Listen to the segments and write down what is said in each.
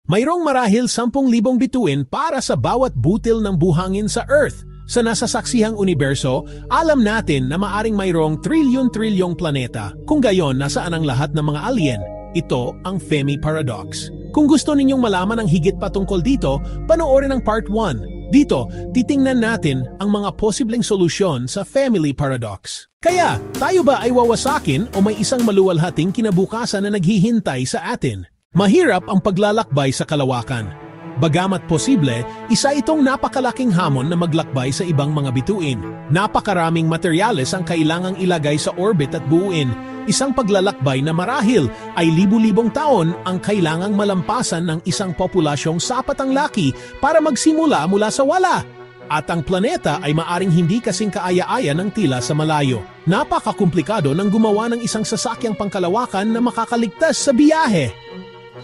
Mayroong marahil 10,000 bituin para sa bawat butil ng buhangin sa Earth. Sa nasasaksihang universo, alam natin na maaring mayroong trilyon-trilyong planeta. Kung gayon, nasaan ang lahat ng mga alien? Ito ang Fermi Paradox. Kung gusto ninyong malaman ang higit pa tungkol dito, panoorin ang Part 1. Dito, titingnan natin ang mga posibleng solusyon sa Fermi Paradox. Kaya, tayo ba ay wawasakin o may isang maluwalhating kinabukasan na naghihintay sa atin? Mahirap ang paglalakbay sa kalawakan. Bagamat posible, isa itong napakalaking hamon na maglakbay sa ibang mga bituin. Napakaraming materyales ang kailangang ilagay sa orbit at buuin. Isang paglalakbay na marahil ay libu-libong taon ang kailangang malampasan ng isang populasyong sapat ang laki para magsimula mula sa wala. At ang planeta ay maaring hindi kasing kaaya-aya ng tila sa malayo. Napakakomplikado ng gumawa ng isang sasakyang pangkalawakan na makakaligtas sa biyahe.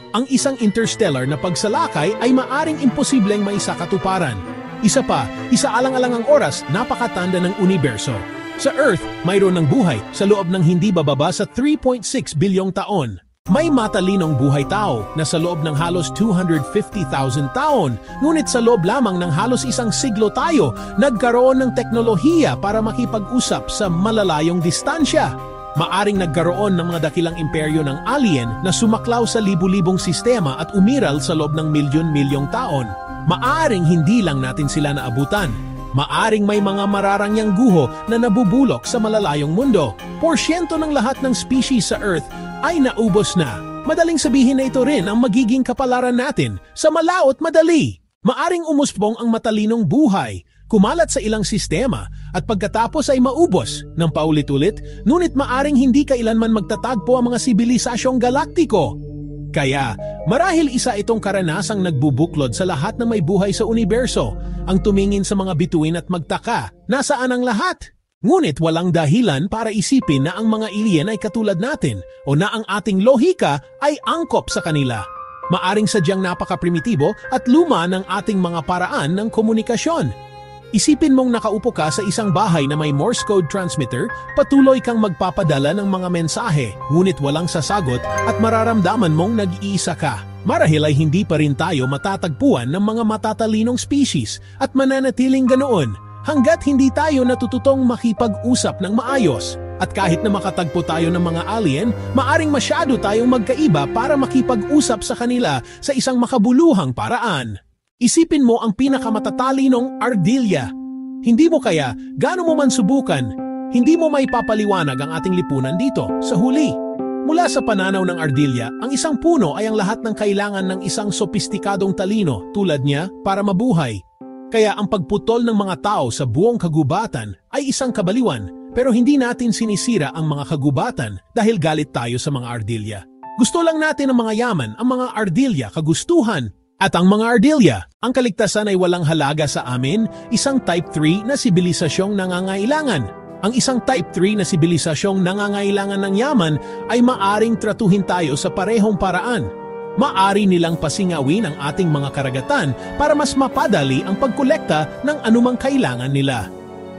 Ang isang interstellar na pagsalakay ay maaring imposibleng maisakatuparan. Isa pa, isaalang-alang ang oras, napakatanda ng universo. Sa Earth, mayroon ng buhay sa loob ng hindi bababa sa 3.6 bilyong taon. May matalinong buhay tao na sa loob ng halos 250,000 taon, ngunit sa loob lamang ng halos isang siglo tayo, nagkaroon ng teknolohiya para makipag-usap sa malalayong distansya. Maaring nagkaroon ng mga dakilang imperyo ng alien na sumaklaw sa libu-libong sistema at umiral sa loob ng milyon-milyong taon. Maaring hindi lang natin sila naabutan. Maaring may mga mararangyang guho na nabubulok sa malalayong mundo. Porsyento ng lahat ng species sa Earth ay naubos na. Madaling sabihin na ito rin ang magiging kapalaran natin sa malaot madali. Maaring umusbong ang matalinong buhay, kumalat sa ilang sistema at pagkatapos ay maubos ng paulit-ulit, ngunit maaring hindi kailanman magtatagpo ang mga sibilisasyong galaktiko. Kaya, marahil isa itong karanasang nagbubuklod sa lahat na may buhay sa universo, ang tumingin sa mga bituin at magtaka, nasaan ang lahat? Ngunit walang dahilan para isipin na ang mga alien ay katulad natin o na ang ating lohika ay angkop sa kanila. Maaring sadyang napaka-primitibo at luma ng ating mga paraan ng komunikasyon. Isipin mong nakaupo ka sa isang bahay na may Morse code transmitter, patuloy kang magpapadala ng mga mensahe, ngunit walang sasagot at mararamdaman mong nag-iisa ka. Marahil ay hindi pa rin tayo matatagpuan ng mga matatalinong species at mananatiling ganoon hanggat hindi tayo natututong makipag-usap ng maayos. At kahit na makatagpo tayo ng mga alien, maaring masyado tayong magkaiba para makipag-usap sa kanila sa isang makabuluhang paraan. Isipin mo ang pinakamatatalinong ardilya. Hindi mo kaya, gaano mo man subukan, hindi mo maipapaliwanag ang ating lipunan dito, sa huli. Mula sa pananaw ng ardilya, ang isang puno ay ang lahat ng kailangan ng isang sopistikadong talino tulad niya para mabuhay. Kaya ang pagputol ng mga tao sa buong kagubatan ay isang kabaliwan, pero hindi natin sinisira ang mga kagubatan dahil galit tayo sa mga ardilya. Gusto lang natin ang mga yaman, ang mga ardilya kagustuhan. At ang mga ardilya, ang kaligtasan ay walang halaga sa amin, isang Type 3 na sibilisasyong nangangailangan. Ang isang Type 3 na sibilisasyong nangangailangan ng yaman ay maaring tratuhin tayo sa parehong paraan. Maari nilang pasingawin ang ating mga karagatan para mas mapadali ang pagkolekta ng anumang kailangan nila.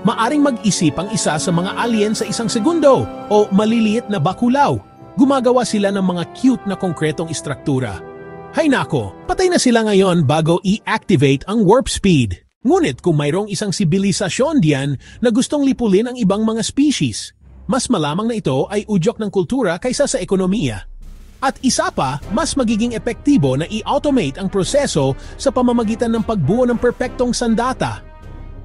Maaring mag-isip ang isa sa mga alien sa isang segundo o maliliit na bakulaw. Gumagawa sila ng mga cute na konkretong istruktura. Hay nako, patay na sila ngayon bago i-activate ang warp speed. Ngunit kung mayroong isang sibilisasyon diyan na gustong lipulin ang ibang mga species, mas malamang na ito ay udyok ng kultura kaysa sa ekonomiya. At isa pa, mas magiging epektibo na i-automate ang proseso sa pamamagitan ng pagbuo ng perpektong sandata.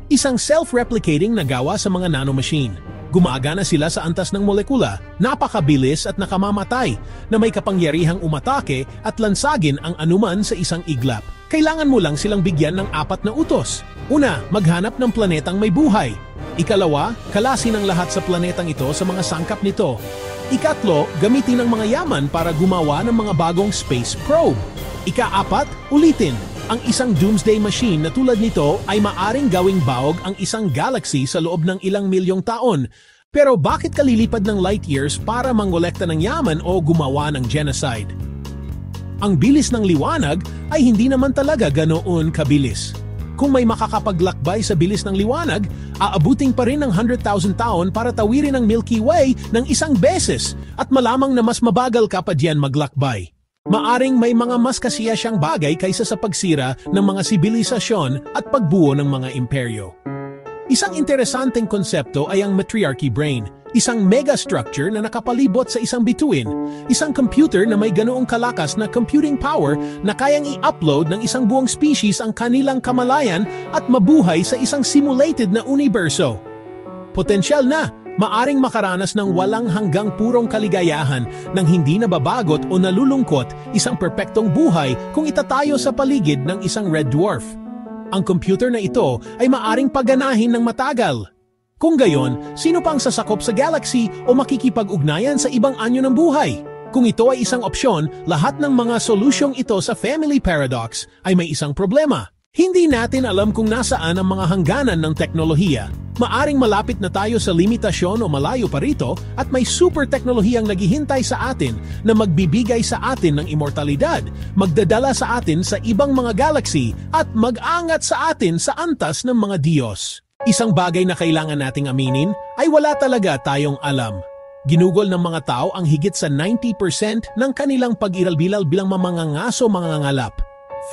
Isang self-replicating na gawa sa mga nanomachine. Gumagana sila sa antas ng molekula, napakabilis at nakamamatay, na may kapangyarihang umatake at lansagin ang anuman sa isang iglap. Kailangan mo lang silang bigyan ng 4 na utos. Una, maghanap ng planetang may buhay. Ikalawa, kalasin ang lahat sa planetang ito sa mga sangkap nito. Ikatlo, gamitin ang mga yaman para gumawa ng mga bagong space probe. Ika-4, ulitin. Ang isang doomsday machine na tulad nito ay maaring gawing bahog ang isang galaxy sa loob ng ilang milyong taon. Pero bakit kalilipad ng light years para mangolekta ng yaman o gumawa ng genocide? Ang bilis ng liwanag ay hindi naman talaga ganoon kabilis. Kung may makakapaglakbay sa bilis ng liwanag, aabuting pa rin ng 100,000 taon para tawirin ang Milky Way ng isang beses at malamang na mas mabagal ka pa diyan maglakbay. Maaring may mga mas kasiyasyang bagay kaysa sa pagsira ng mga sibilisasyon at pagbuo ng mga imperyo. Isang interesanteng konsepto ay ang matriarchy brain, isang megastructure na nakapalibot sa isang bituin, isang computer na may ganoong kalakas na computing power na kayang i-upload ng isang buong species ang kanilang kamalayan at mabuhay sa isang simulated na universo. Potensyal na, maaring makaranas ng walang hanggang purong kaligayahan nang hindi nababagot o nalulungkot, isang perpektong buhay kung itatayo sa paligid ng isang red dwarf. Ang computer na ito ay maaring paganahin ng matagal. Kung gayon, sino pang sasakop sa galaxy o makikipag-ugnayan sa ibang anyo ng buhay? Kung ito ay isang opsyon, lahat ng mga solusyong ito sa Family Paradox ay may isang problema. Hindi natin alam kung nasaan ang mga hangganan ng teknolohiya. Maaring malapit na tayo sa limitasyon o malayo pa rito at may super teknolohiyang naghihintay sa atin na magbibigay sa atin ng immortalidad, magdadala sa atin sa ibang mga galaxy at mag-angat sa atin sa antas ng mga Diyos. Isang bagay na kailangan nating aminin ay wala talaga tayong alam. Ginugol ng mga tao ang higit sa 90% ng kanilang pag-iralbilal bilang mamangangaso mangangalap.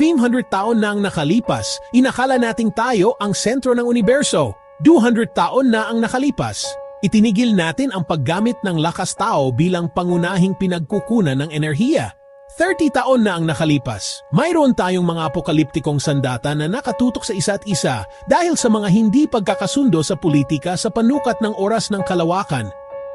500 taon na ang nakalipas, inakala nating tayo ang sentro ng universo. 200 taon na ang nakalipas, itinigil natin ang paggamit ng lakas tao bilang pangunahing pinagkukunan ng enerhiya. 30 taon na ang nakalipas, mayroon tayong mga apokaliptikong sandata na nakatutok sa isa't isa dahil sa mga hindi pagkakasundo sa politika sa panukat ng oras ng kalawakan.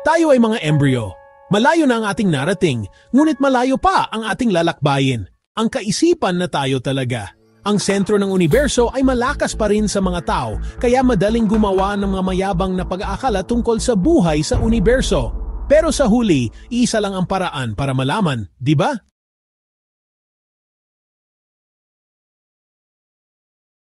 Tayo ay mga embryo. Malayo na ang ating narating, ngunit malayo pa ang ating lalakbayin. Ang kaisipan na tayo talaga. Ang sentro ng universo ay malakas pa rin sa mga tao, kaya madaling gumawa ng mga mayabang na pag-aakala tungkol sa buhay sa universo. Pero sa huli, isa lang ang paraan para malaman, di ba?